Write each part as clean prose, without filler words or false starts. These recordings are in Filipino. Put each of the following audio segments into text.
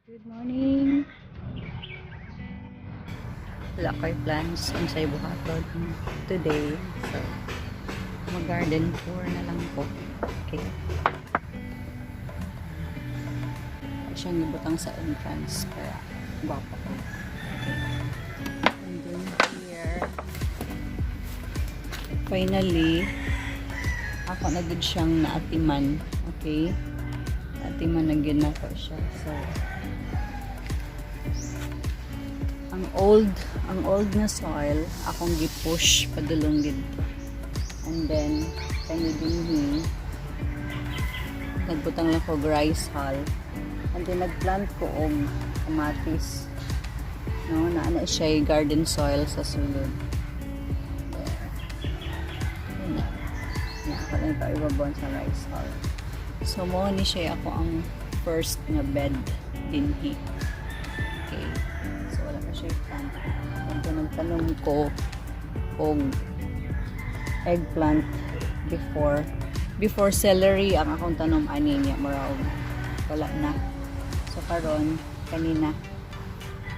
Good morning. Wala kay plans on sa ibuhaton today. So, mag-garden tour na lang po. Okay. Siyang ibutang sa entrance kaya guwapo ko. Okay. And then here, finally, ako na good siyang naatiman. Okay. Naatiman na gid na ko siya. So, ang old na soil akong gi-push padulong dito, and then kani dinhi nagbutang lang ko rice hull, and then nagplant ko og kamatis, no, na siya garden soil sa sulod. Ako lang ito ibabon sa rice hull. So mo ni siya ako ang first na bed dinhi. Okay, so wala na siya plant. Ito nagtanong ko og eggplant before celery ang akong tanom ani niya mura wala na. So karon kanina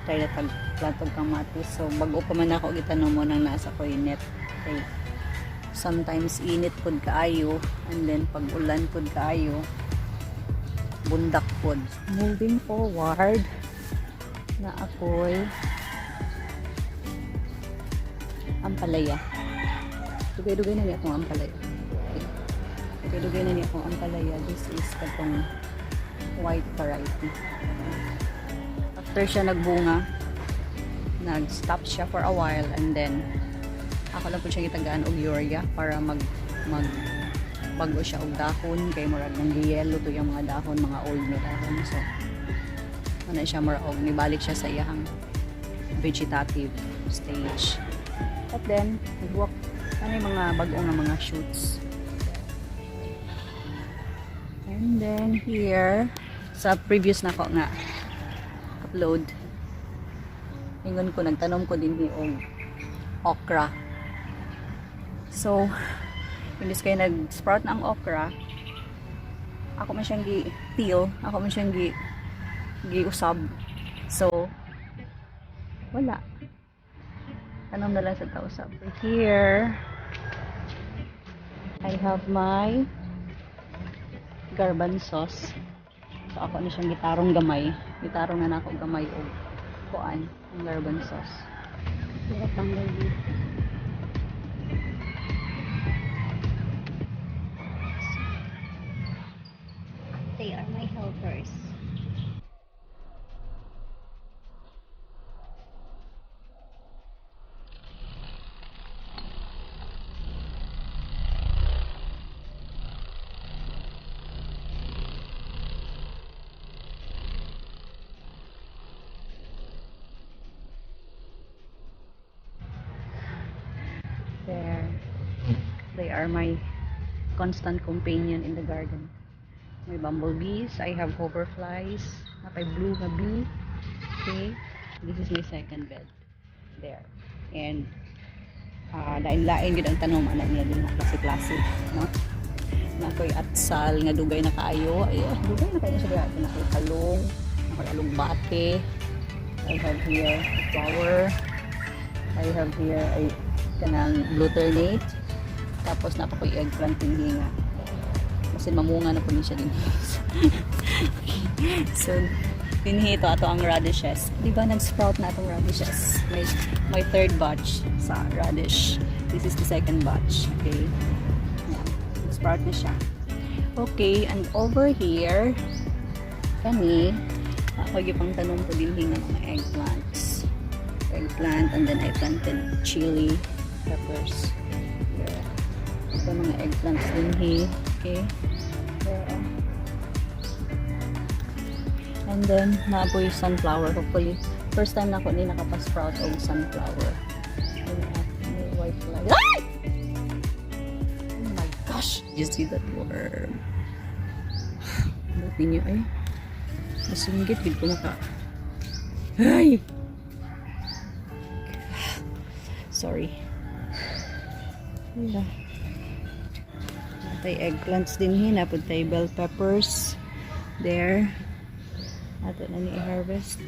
try na plant og kamatis. So bago pa man ako gitanom mo nang nasa ko net. Okay, sometimes init pud kaayo, and then pag ulan pud kaayo bundak pud. Moving forward na ako'y ampalaya. Dugay-dugay na niya akong ampalaya. Okay. Dugay-dugay na niya akong ampalaya. This is katong white variety. After siya nagbunga, nag-stop siya for a while, and then ako lang po siya gitagaan og urea para bago siya og dahon kay murag nang yellow to yung mga dahon, mga old na dahon. So ano siya murag og nibalik siya sa iyang vegetative stage. At then nagwalk ano yung mga bago nga mga shoots. And then here sa previous na ko nga upload, ingon ko nagtanom ko din og okra. So imbis kay nag-sprout na ang okra, ako man siyang gi-peel, ako man siyang gi-usab. So wala, tanom na lang sa tausab. Here I have my garbanzos. So ako na siyang gitarong gamay, gitarong na nako gamay og kuan ang garbanzos. Kaya tanggal dito. They are my helpers. There. They are my constant companion in the garden. May bumblebees, I have hoverflies, napay blue na bee. Okay, this is my second bed there. And lain-lain gid ang tanom anak niya din, klase-klase, no? Na koy atsal nga dugay na kaayo. Ay, dugay na kayo siya diha, na koy talong, alugbate. I have here a flower. I have here ay kanang glutamate. Tapos napakoy eggplant din nga. Kasi mamunga na po niya din. So, dinhi ito ato ang radishes. Di ba nag-sprout na itong radishes? May third batch sa radish. This is the second batch. Okay. Yan. Nag-sprout na siya. Okay, and over here, kani, ako yung pang tanong ko din ng mga eggplants. Eggplant, and then I planted chili peppers. Here. Ito mga eggplants din. Okay. And then naboy sunflower. Hopefully first time na ako ni nakapa-sprout og sunflower. May white flag. Ay! Oh my gosh, you see that worm? Buti niyo ay masinggit gid ko maka. Ay! Sorry. Wala. Tay eggplants din hina, pud tay bell peppers there. Ato na ni i-harvest.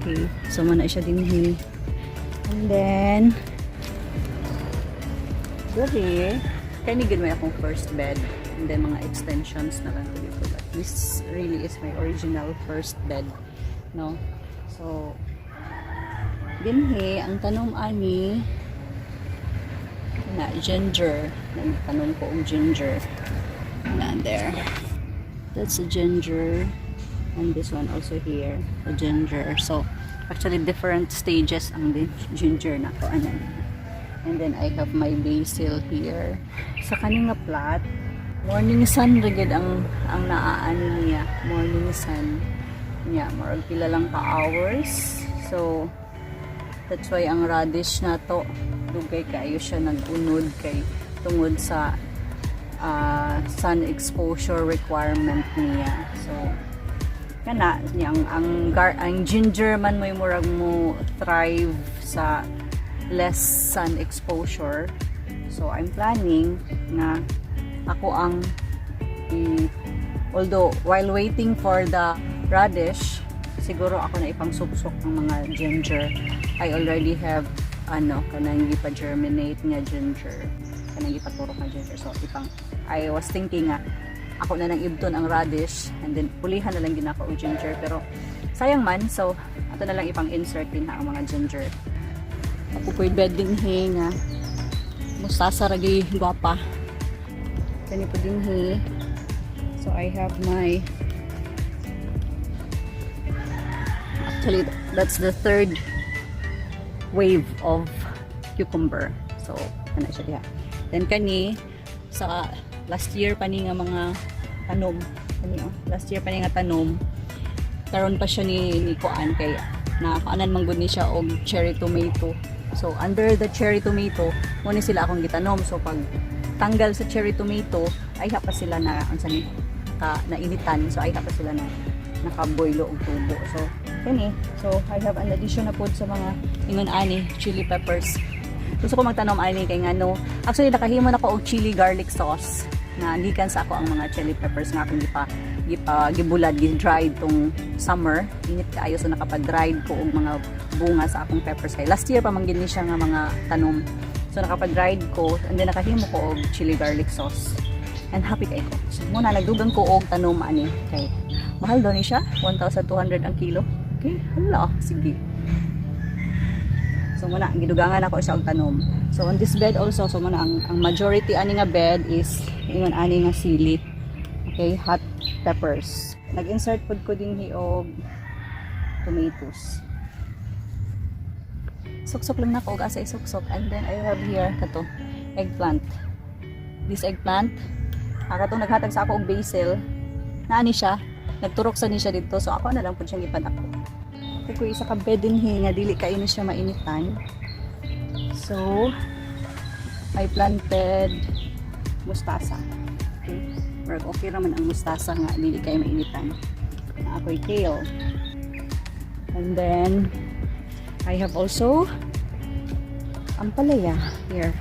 Okay, so muna siya din hi. And then, sorry, kanigin mo akong first bed. And then, mga extensions na lang dito. But this really is my original first bed. No? So, dinhi, ang tanom ani, na ginger. Nagtanong ko ang ginger. Na there. That's a ginger. And this one also here, the ginger. So, actually different stages ang ginger na ko. And then I have my basil here. Sa kaning nga plat, morning sun rigid ang naaani niya. Morning sun. Niya, marag pila lang ka hours. So, that's why ang radish na to, dugay kayo siya nag-unod kay tungod sa sun exposure requirement niya. So, kana ang ginger man may murag mo thrive sa less sun exposure. So I'm planning na ako ang although while waiting for the radish, siguro ako na ipang suksok ng mga ginger. I already have kanang gipa-germinate nga ginger, kanang gipaturok nga ginger. So I was thinking nga ako na nang ibton ang radish and then pulihan na lang ginako og ginger, pero sayang man, so ato na lang ipang insert din ha ang mga ginger. Ako pwede bed din nga mustasa ragi guwapa kani po din he. So I have my, actually that's the third wave of cucumber. So ana siya diha. Then kani sa last year pa ni nga mga tanom, last year pa ni nga tanom, karon pa siya ni kuan kay nakaanan man gud ni siya og cherry tomato. So under the cherry tomato mo ni sila akong gitanom. So pag tanggal sa cherry tomato ay pa sila na unsa ni nainitan. So ay pa sila na nakaboilo og tubo. So kani, so I have an addition na pod sa mga ingon ani chili peppers. Gusto ko magtanom ani kay ngano, actually nakahimo na ko og chili garlic sauce na gikan sa ako ang mga chili peppers nga akong gibulad, gi-dried tong summer. Init kaayo, so nakapag-dried ko og mga bunga sa akong peppers kay last year pa man gini siya nga mga tanom. So nakapag-dried ko and then nakahimo ko og chili garlic sauce. And happy kay ko. So muna nagdugang ko og tanom ani kay mahal daw ni siya, 1,200 ang kilo. Okay, hala, sige. So muna gidugangan ako siya og tanom. So on this bed also, so muna ang majority ani nga bed is ingon ani nga sili. Okay, hot peppers. Nag-insert pod ko din og tomatoes. Suksok lang na ko ug asa isuksok. And then I have here kato eggplant. This eggplant, katong naghatag sa ako og basil. Naani siya, nagturok sa ni siya dito. So ako na lang pud siyang ipadako. Kung isa ka bed din nga dili kay ini siya mainitan. So I planted mustasa. Okay? Pero okay naman ang mustasa nga dili kay mainitan. Na ako'y kale. And then I have also ampalaya here.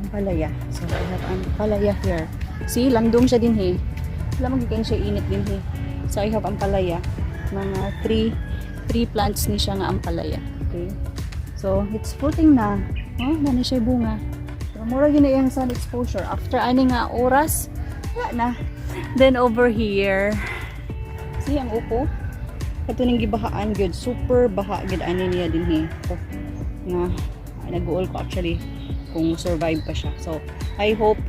Ampalaya. So I have ampalaya here. See, landong siya din he. Wala magiging siya init din he. So I have ampalaya. Mga 3 plants ni siya nga ampalaya. Okay? So it's fruiting na. Oh, na siya bunga. So mura yun na yung sun exposure. After ani nga oras, wala na. Then over here, see ang upo? Kato ning gibahaan gyud, super baha gyud ani niya din he. So, nga nag-uol ko actually kung survive pa siya. So I hope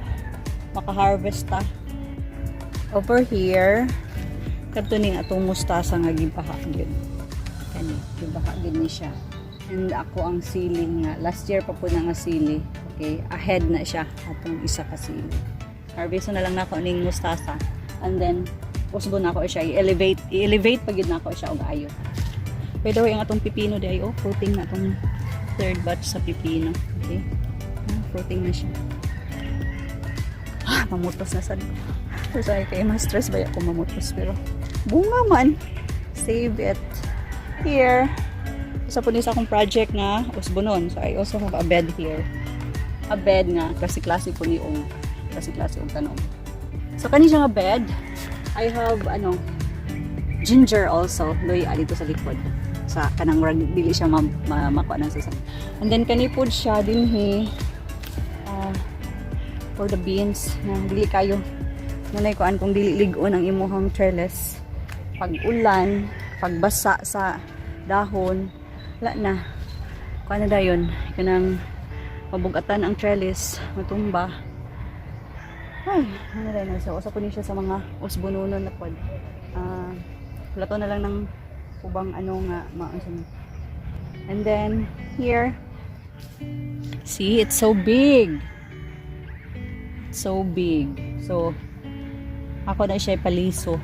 maka-harvest ta. Over here, kato ning atong mustasa nga gibaha gyud. Kani, gibaha gyud ni siya. And ako ang sili nga. Last year pa po na nga sili. Okay, ahead na siya atong isa ka sili. Harvest na lang nako ning mustasa. And then usbo na ako siya i-elevate pagid na ako siya og ayo. Pero yung atong pipino day fruiting na atong third batch sa pipino. Okay? Fruiting na siya. Mamutos na sad ko. So sorry kay ma-stress ba ako mamutos pero bunga man. Save it. Here. Sa punis akong project nga usbonon. So I also have a bed here. A bed nga klase-klase po niong klase-klase og tanom. So kani siya nga bed. I have ginger also loy dito sa likod. Sa kanang rag dili siya makuha ng sasam. And then kani pod siya din he for the beans na dili kayo nanay kuan kung dili ligon ang imuhang trellis. Pag ulan, pagbasa sa dahon wala na. Kung ano dayon, kanang mabugatan ang trellis, matumba. Ay, ano dayon. So, usap ko niya sa mga usbununon na pod. Plato na lang ng ubang ano nga, maunsan. And then, here, see, it's so big. So big. So, ako na siya paliso.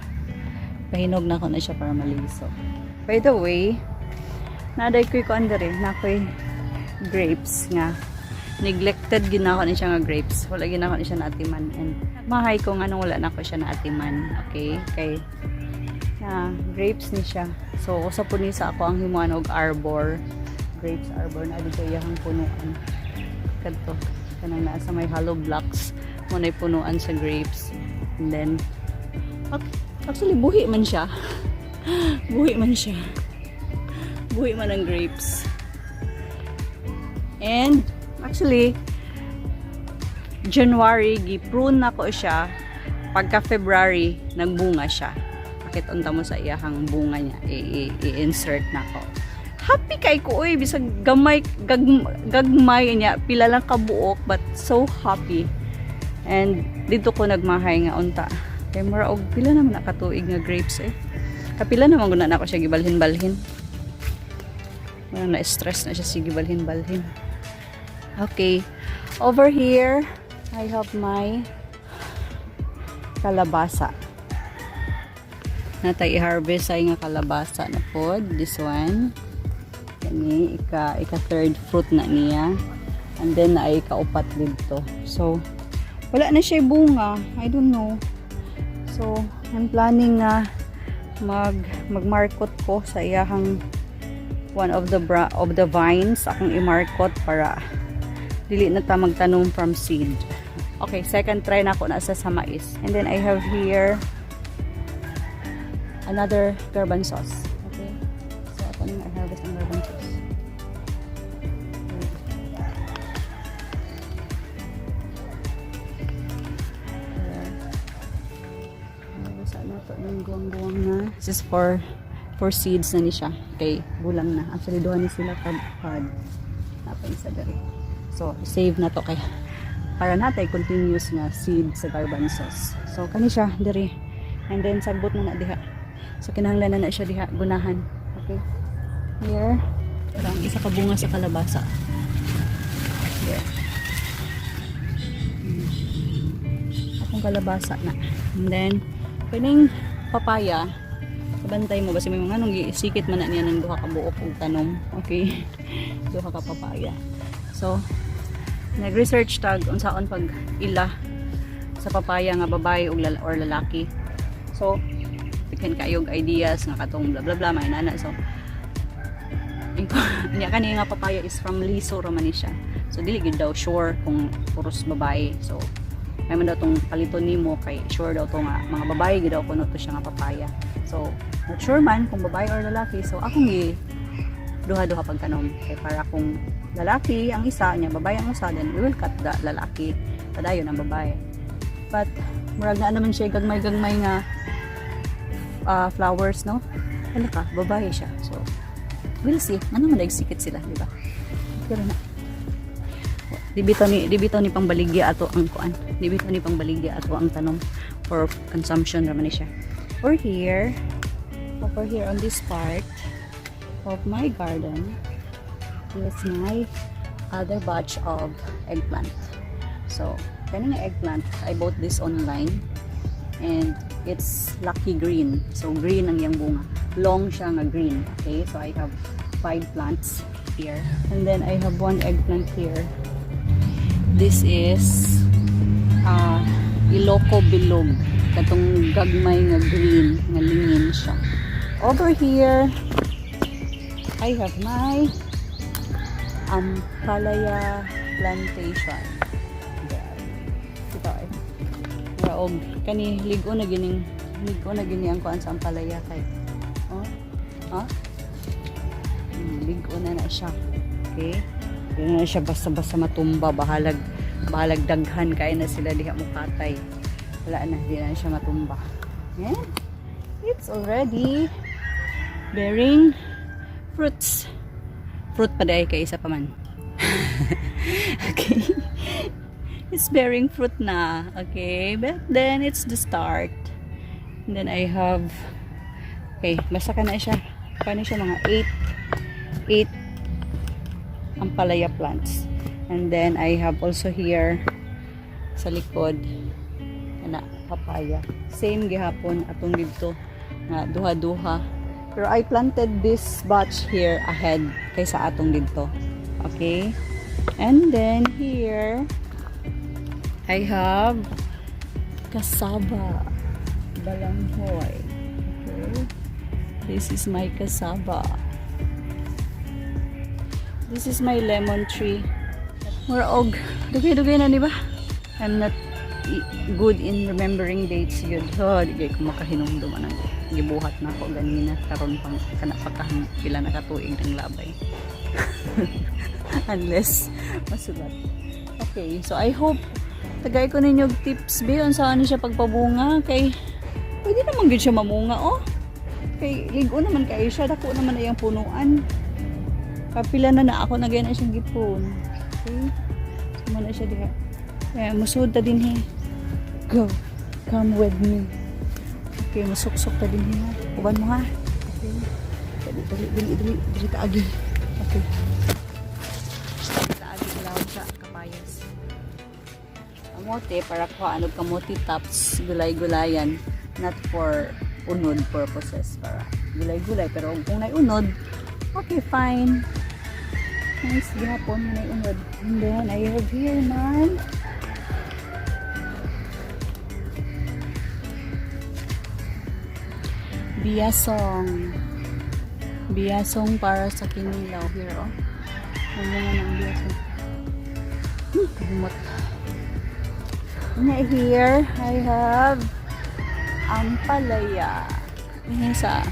Pahinog na ako na siya para maliso. By the way, naday ko'y kuandari, na ko'y grapes nga. Neglected gina ko na siya nga grapes. Wala gina ko na siya naatiman. And mahay ko nga nung wala na ko siya naatiman. Okay? Kay grapes ni siya. So, usa po ni sa ako ang himuan og arbor. Grapes arbor na dito yung punuan. Kadto. Kanang naa sa may hollow blocks. Muna'y punuan sa grapes. And then, actually, buhi man siya. Buhi man siya. Buhi man ang grapes. And actually January gi-prune na ko siya. Pagka February nagbunga siya. Bakit unta mo sa iyahang bunga niya i-insert na ko. Happy kay ko oy bisag gamay gagmay niya pila lang ka buok but so happy. And dito ko nagmahay nga unta. Kay mura og pila naman nakatuig nga grapes Kapila naman guna na ako siya gibalhin-balhin. Parang na-stress na siya sige balhin-balhin. Okay. Over here, I have my kalabasa. Natay i-harvest ay nga kalabasa na pod. This one. Kani, ika third fruit na niya. And then, na ay kaupat dito. So, wala na siya bunga. I don't know. So, I'm planning na magmarkot ko sa iyahang one of the vines akong i-markot para dili na ta magtanom from seed. Okay, second try na ako na sa mais. And then I have here another garbanzos. Okay. So ako nang i-harvest ang garbanzos. Guwang-guwang na. This is for seeds na ni siya. Okay, bulang na. Actually, duha ni sila pod. Napay sa dali. So, save na to kay para natay continuous nga seed sa garbanzos. So, kani siya diri. And then sagbot na diha. So, kinahanglan na siya diha gunahan. Okay. Here. Parang isa ka bunga sa kalabasa. Yeah. Akong kalabasa na. And then, kaning papaya, kabantay mo basi may mga nung isikit man na niya ng duha ka buok og tanom. Okay. Duha ka papaya. So, nag-research tag unsaon pag ila sa papaya nga babae or lalaki. So, pikan kayog ideas nga katong bla bla bla may nana. So, niya kani nga papaya is from Liso Roman siya. So, dili gid daw sure kung puros babae. So, may man daw tong paliton nimo kay sure daw to nga mga babae gid daw kuno to siya nga papaya. So, not sure man kung babae or lalaki. So, akong duha-duha pagtanom. Kay para kung lalaki ang isa niya, babae ang isa, then we will cut the lalaki. Padayon ang babae. But, murag na naman siya gagmay-gagmay nga flowers, no? Hala ka, babae siya. So, we'll see. Ano man nagsikit sila, di ba? Pero na. Dibito ni pangbaligya ato ang kuan. Dibito ni pangbaligya ato ang tanom for consumption raman ni siya. Over here on this part of my garden is my other batch of eggplant. So, kanina eggplant, I bought this online and it's lucky green. So, green ang iyang bunga. Long siya nga green. Okay, so I have 5 plants here. And then I have 1 eggplant here. This is Iloco bilog. Katong gagmay nga green, nga lingin siya. Over here, I have my ampalaya plantation. Ito ay. Raog. Kani, ligo na gini ang kuan sa ampalaya kay. Oh? Ha? Ligo na siya. Okay? Hindi na siya basta-basta matumba. Bahalag daghan kaya na sila diha mukatay. Wala na, hindi na siya matumba. And it's already bearing fruits. Fruit pa dahil kay isa pa man. Okay. It's bearing fruit na. Okay. But then it's the start. And then I have okay, basta ka na siya. Paano siya mga 8 ampalaya plants. And then I have also here sa likod na papaya. Same gihapon atong dito nga duha-duha. Pero I planted this batch here ahead kaysa atong dito. Okay? And then here I have cassava. Balanghoy. Okay? This is my cassava. This is my lemon tree. Muraog. Dugay-dugay na, di ba? I'm not good in remembering dates yun. So, di ko makahinumdum anang gibuhat na ako ganina. Karon pang kanapakahan pila nakatuig ng labay. Unless masulat. Okay, so I hope tagay ko ninyo tips ba saan siya pagpabunga. Kay pwede naman gud siya mamunga, oh. Kay ligo naman kayo siya. Dako naman na yung punuan. Kapila na ako na ganyan siyang gipon. Okay. Suma na siya diha. Kaya musud ta din he. Go. Come with me. Okay, masuksok ta din he. Uban mo ha. Okay. Dili ka agi. Okay. Ka agi ilaw sa kapayas. Kamote para ko ano kamote tops gulay-gulayan, not for unod purposes, para gulay-gulay pero kung nay unod, okay, fine. Nice gihapon na unod. And then I have here man biyasong para sa kinilaw here, oh. Ano nga ng biyasong. Kumot. And here I have ampalaya. Ini sa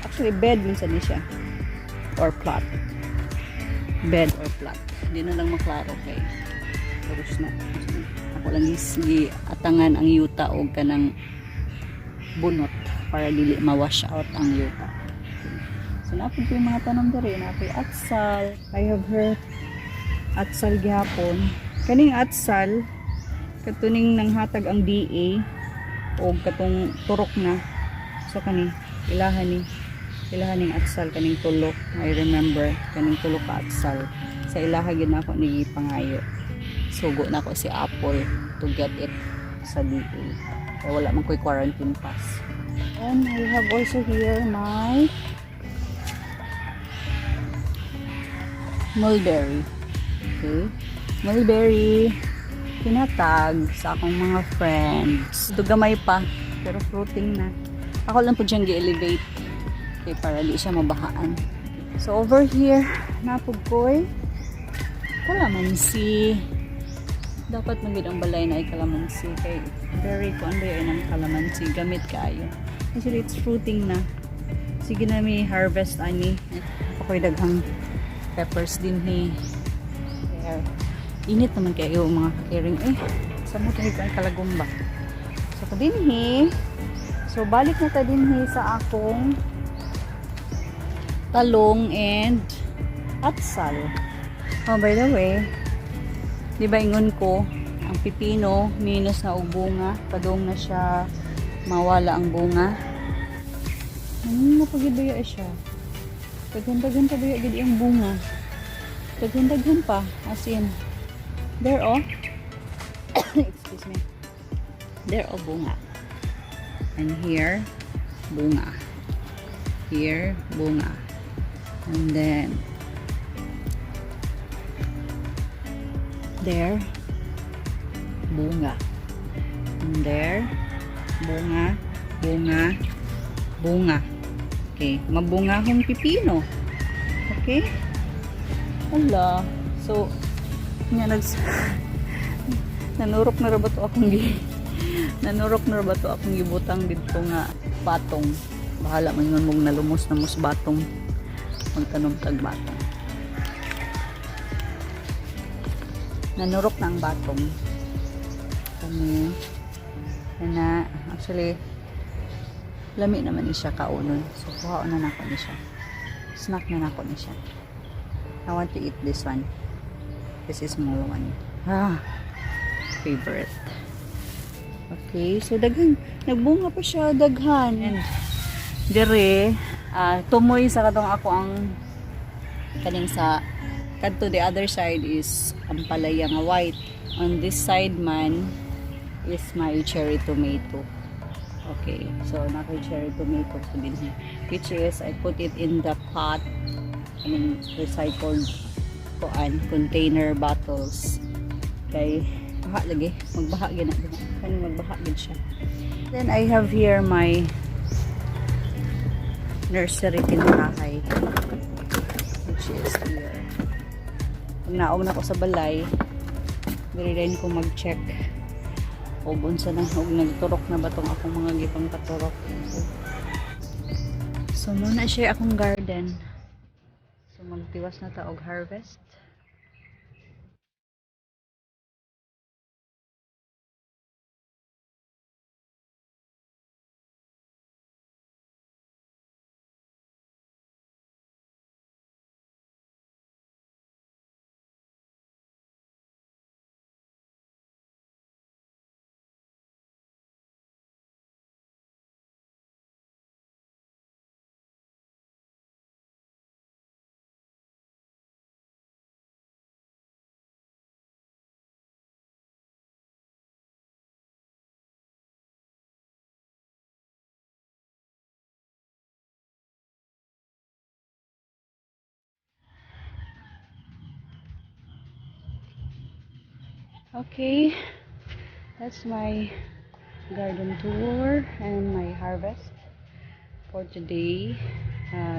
actually bed minsan ni siya or plot. Bed or plot. Hindi na lang maklaro kay puros na. Ako lang gi atangan ang yuta og kanang bunot para dili ma-wash out ang yuta. So napod ko yung mga tanom diri, napay atsal. I have heard atsal gihapon. Kaning atsal katuning nang hatag ang DA o katong turok na. So kani ilahan ni Ilahan ning atsal kaning tulo. I remember kaning tulo ka atsal. Sa ilaha gid na ako ni pangayo. Sugo na ako si Apple to get it sa DA. Kaya wala man ko'y quarantine pass. And I have also here my mulberry. Okay. Mulberry. Pinatag sa akong mga friends. Dugamay pa. Pero fruiting na. Ako lang po diyang gi-elevate. Okay, para di siya mabahaan. So, over here, napog ko'y kalamansi. Dapat magid ang balay na ay kalamansi. Kay very conday ay ng kalamansi. Gamit kayo. Actually, it's fruiting na. Sige na may harvest ani. Ako'y daghang peppers din he. There. Init naman kayo mga kakiring. Sa mo kahit ang kalagumba. So, din he. So, balik na ta din he sa akong talong and atsal. Oh, by the way, di ba ingon ko, ang pipino, minus na og bunga, padong na siya, mawala ang bunga. Napagibaya siya. Daghan-daghan pa baya gid ang bunga. Daghan-daghan pa, as in, there oh. Excuse me. There oh bunga. And here, bunga. Here, bunga. And then there, bunga. And there, bunga, bunga, bunga. Okay, mabungahong pipino. Okay? Hala. So, nga nanurok na ba to akong gibutang dito nga batong. Bahala man yun mong nalumos na mus batong. Magtanong tag batong. Nanurok na ang batong. Kami na actually lami naman ni siya kaunon. So kuhaon na nako ni siya. Snack na nako ni siya. I want to eat this one. This is small one. Favorite. Okay, so daghan. Nagbunga pa siya, daghan. And dire, tumoy sa katong ako ang kaning sa kadto the other side is ang palaya nga white. On this side man is my cherry tomato. Okay, so naka cherry tomato ko din here. Which is I put it in the pot. I mean recycled container bottles. Kay baha lagi, magbaha gina kaning magbaha gid siya. Then I have here my nursery tinrahay, which is here. Pag naog na ko sa balay, diri din ko mag-check og unsa na og nagturok na ba tong akong mga gipang katurok. So muna siya akong garden. So magtiwas na ta og harvest. Okay, that's my garden tour and my harvest for today,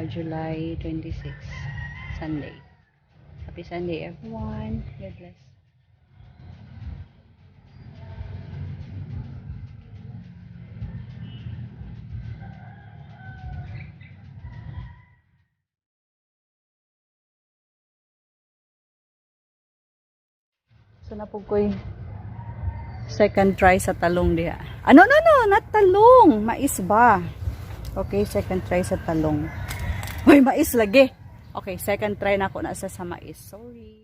July 26, Sunday. Happy Sunday everyone. God bless. So napog ko'y second try sa talong diha. No, not talong. Mais ba? Okay, second try sa talong. Uy, mais lagi. Okay, second try na ako na sa mais. Sorry.